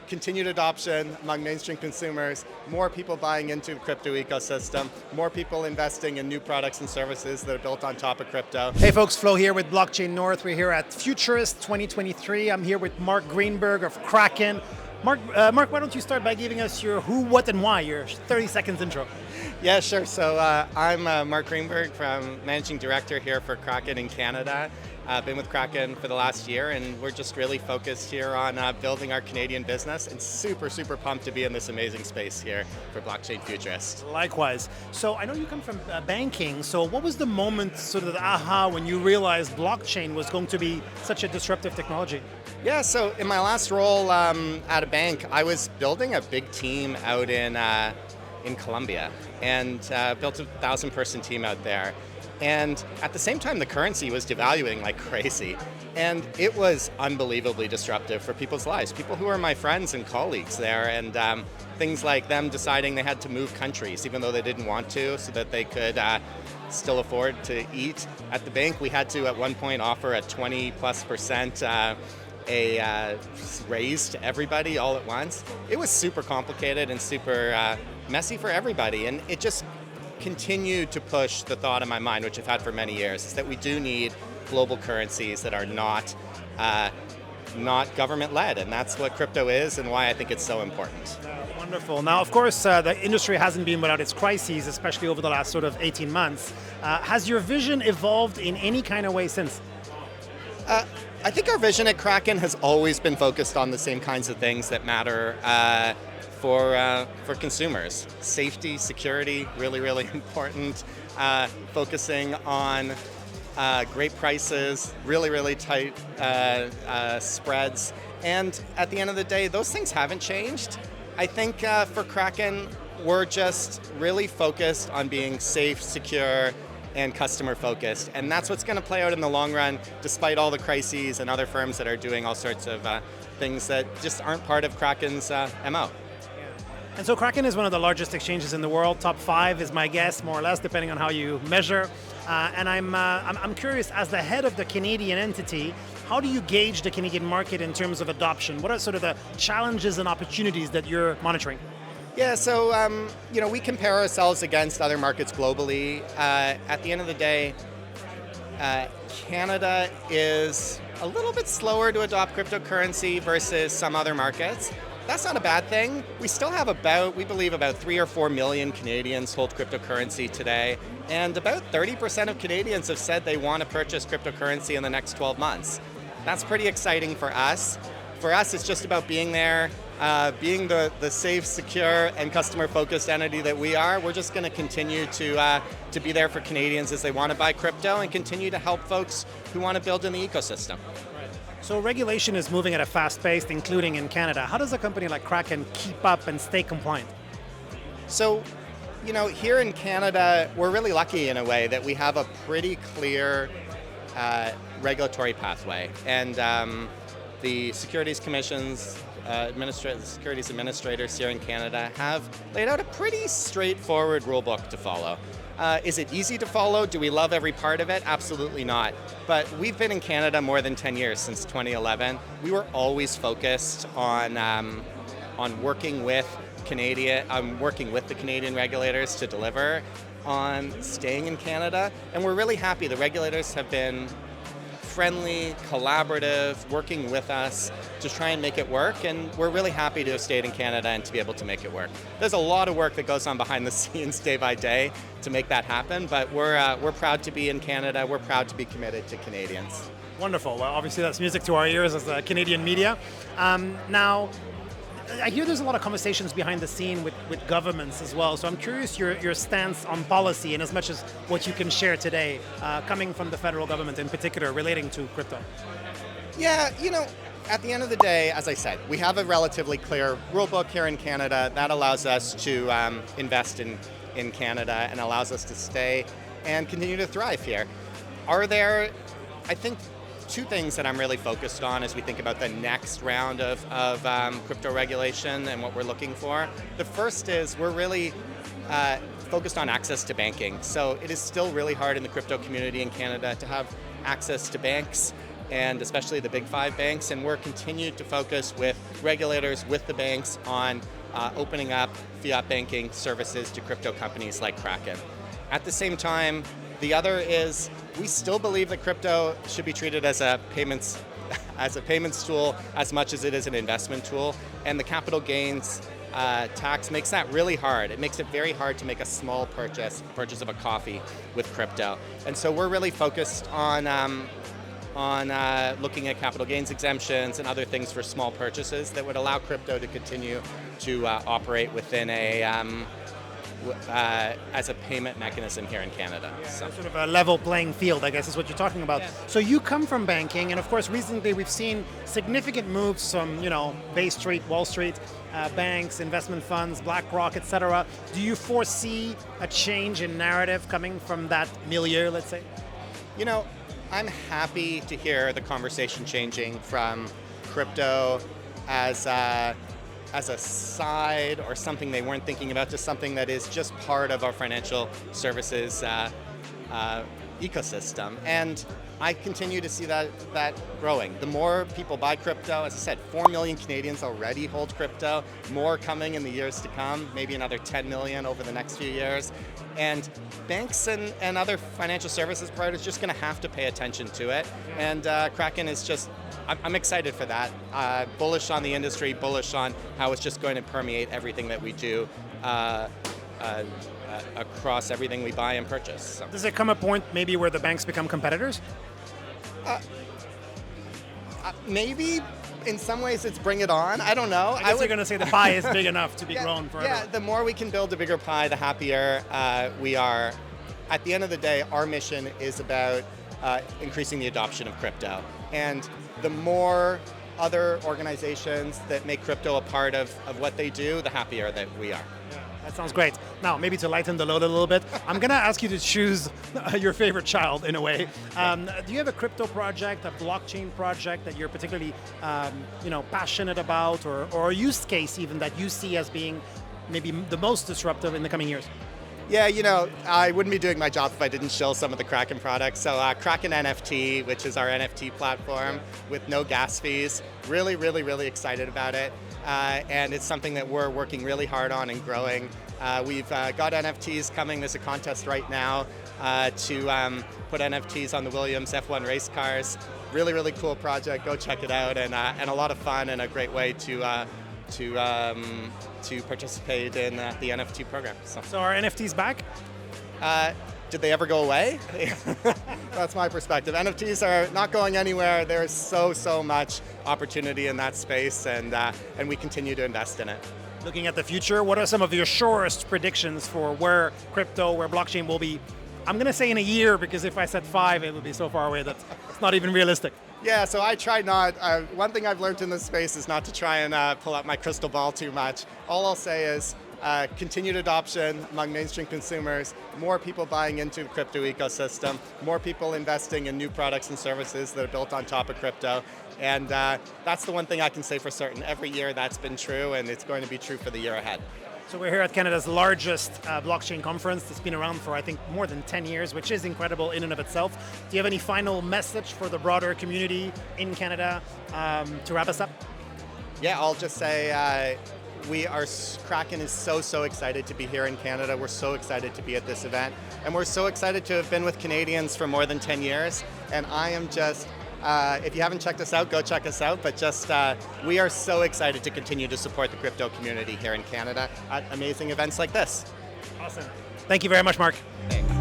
continued adoption among mainstream consumers, more people buying into the crypto ecosystem, more people investing in new products and services that are built on top of crypto. Hey folks, Flo here with Blockchain North. We're here at Futurist 2023. I'm here with Mark Greenberg of Kraken. Mark, why don't you start by giving us your who, what, and why, your 30 seconds intro. Yeah, sure. So I'm Mark Greenberg, Managing Director here for Kraken in Canada. I've been with Kraken for the last year, and we're just really focused here on building our Canadian business, and super, super pumped to be in this amazing space here for Blockchain Futurist. Likewise. So I know you come from banking, so what was the moment, sort of the aha, when you realized blockchain was going to be such a disruptive technology? Yeah, so in my last role at a bank, I was building a big team out in Colombia, and built a 1,000-person team out there. And at the same time, the currency was devaluing like crazy. And it was unbelievably disruptive for people's lives. People who are my friends and colleagues there, and things like them deciding they had to move countries, even though they didn't want to, so that they could still afford to eat. At the bank, we had to, at one point, offer a 20+% a raise to everybody all at once. It was super complicated and super messy for everybody, and it just continued to push the thought in my mind, which I've had for many years, is that we do need global currencies that are not government-led, and that's what crypto is and why I think it's so important. Wonderful. Now, of course, the industry hasn't been without its crises, especially over the last sort of 18 months. Has your vision evolved in any kind of way since? I think our vision at Kraken has always been focused on the same kinds of things that matter for consumers. Safety, security, really, really important. Focusing on great prices, really, really tight spreads. And at the end of the day, those things haven't changed. I think for Kraken, we're just really focused on being safe, secure, and customer focused. And that's what's going to play out in the long run, despite all the crises and other firms that are doing all sorts of things that just aren't part of Kraken's MO. And so Kraken is one of the largest exchanges in the world. Top 5 is my guess, more or less, depending on how you measure. And I'm curious, as the head of the Canadian entity, how do you gauge the Canadian market in terms of adoption? What are sort of the challenges and opportunities that you're monitoring? Yeah, so we compare ourselves against other markets globally. At the end of the day, Canada is a little bit slower to adopt cryptocurrency versus some other markets. That's not a bad thing. We still have we believe about 3 or 4 million Canadians hold cryptocurrency today, and about 30% of Canadians have said they want to purchase cryptocurrency in the next 12 months. That's pretty exciting for us. For us, it's just about being there, being the safe, secure, and customer-focused entity that we are. We're just going to continue to be there for Canadians as they want to buy crypto, and continue to help folks who want to build in the ecosystem. So regulation is moving at a fast pace, including in Canada. How does a company like Kraken keep up and stay compliant? So, here in Canada, we're really lucky in a way that we have a pretty clear regulatory pathway. And the Securities Commission's securities administrators here in Canada have laid out a pretty straightforward rule book to follow. Is it easy to follow? Do we love every part of it? Absolutely not. But we've been in Canada more than 10 years, since 2011. We were always focused on working with the Canadian regulators to deliver on staying in Canada. And we're really happy. The regulators have been friendly, collaborative, working with us to try and make it work, and we're really happy to have stayed in Canada and to be able to make it work. There's a lot of work that goes on behind the scenes day by day to make that happen, but we're proud to be in Canada. We're proud to be committed to Canadians. Wonderful. Well, obviously that's music to our ears as a Canadian media. Now, I hear there's a lot of conversations behind the scene with governments as well, so I'm curious your stance on policy, and as much as what you can share today, coming from the federal government in particular, relating to crypto. Yeah, at the end of the day, as I said, we have a relatively clear rule book here in Canada that allows us to invest in Canada and allows us to stay and continue to thrive here. Are there, I think, 2 things that I'm really focused on as we think about the next round of crypto regulation and what we're looking for. The first is we're really focused on access to banking. So it is still really hard in the crypto community in Canada to have access to banks. and especially the big five banks, and we're continued to focus with regulators, with the banks on opening up fiat banking services to crypto companies like Kraken. At the same time, the other is we still believe that crypto should be treated as a payments tool as much as it is an investment tool, and the capital gains tax makes that really hard. It makes it very hard to make a small purchase of a coffee with crypto. And so we're really focused on looking at capital gains exemptions and other things for small purchases that would allow crypto to continue to operate within as a payment mechanism here in Canada. Yeah, so. Sort of a level playing field, I guess, is what you're talking about. Yeah. So you come from banking, and of course, recently we've seen significant moves from, Bay Street, Wall Street, banks, investment funds, BlackRock, etc. Do you foresee a change in narrative coming from that milieu, let's say? I'm happy to hear the conversation changing from crypto as a side or something they weren't thinking about to something that is just part of our financial services ecosystem. And I continue to see that growing. The more people buy crypto, as I said, 4 million Canadians already hold crypto, more coming in the years to come, maybe another 10 million over the next few years. And banks and other financial services providers are just going to have to pay attention to it. And Kraken is just, I'm excited for that. Bullish on the industry, bullish on how it's just going to permeate everything that we do across everything we buy and purchase. So. Does it come a point maybe where the banks become competitors? Maybe. In some ways, it's bring it on. I don't know. I guess you're going to say the pie is big enough to be grown forever. Yeah, the more we can build a bigger pie, the happier we are. At the end of the day, our mission is about increasing the adoption of crypto. And the more other organizations that make crypto a part of what they do, the happier that we are. That sounds great. Now, maybe to lighten the load a little bit, I'm going to ask you to choose your favorite child in a way. Do you have a crypto project, a blockchain project that you're particularly passionate about, or a use case even that you see as being maybe the most disruptive in the coming years? Yeah, I wouldn't be doing my job if I didn't shill some of the Kraken products. So Kraken NFT, which is our NFT platform with no gas fees, really, really, really excited about it. And it's something that we're working really hard on and growing. We've got NFTs coming. There's a contest right now to put NFTs on the Williams F1 race cars. Really, really cool project. Go check it out, and a lot of fun and a great way to participate in the NFT program. So are NFTs back? Did they ever go away? That's my perspective. NFTs are not going anywhere. There's so much opportunity in that space, and we continue to invest in it. Looking at the future, what are some of your surest predictions for where crypto, where blockchain will be? I'm going to say in a year, because if I said 5, it would be so far away that it's not even realistic. Yeah, so I try not. One thing I've learned in this space is not to try and pull out my crystal ball too much. All I'll say is continued adoption among mainstream consumers, more people buying into the crypto ecosystem, more people investing in new products and services that are built on top of crypto. And that's the one thing I can say for certain. Every year that's been true, and it's going to be true for the year ahead. So we're here at Canada's largest blockchain conference. It's been around for, I think, more than 10 years, which is incredible in and of itself. Do you have any final message for the broader community in Canada to wrap us up? Yeah, I'll just say Kraken is so excited to be here in Canada. We're so excited to be at this event. And we're so excited to have been with Canadians for more than 10 years. And I am just, if you haven't checked us out, go check us out. But just, we are so excited to continue to support the crypto community here in Canada at amazing events like this. Awesome. Thank you very much, Mark. Thanks.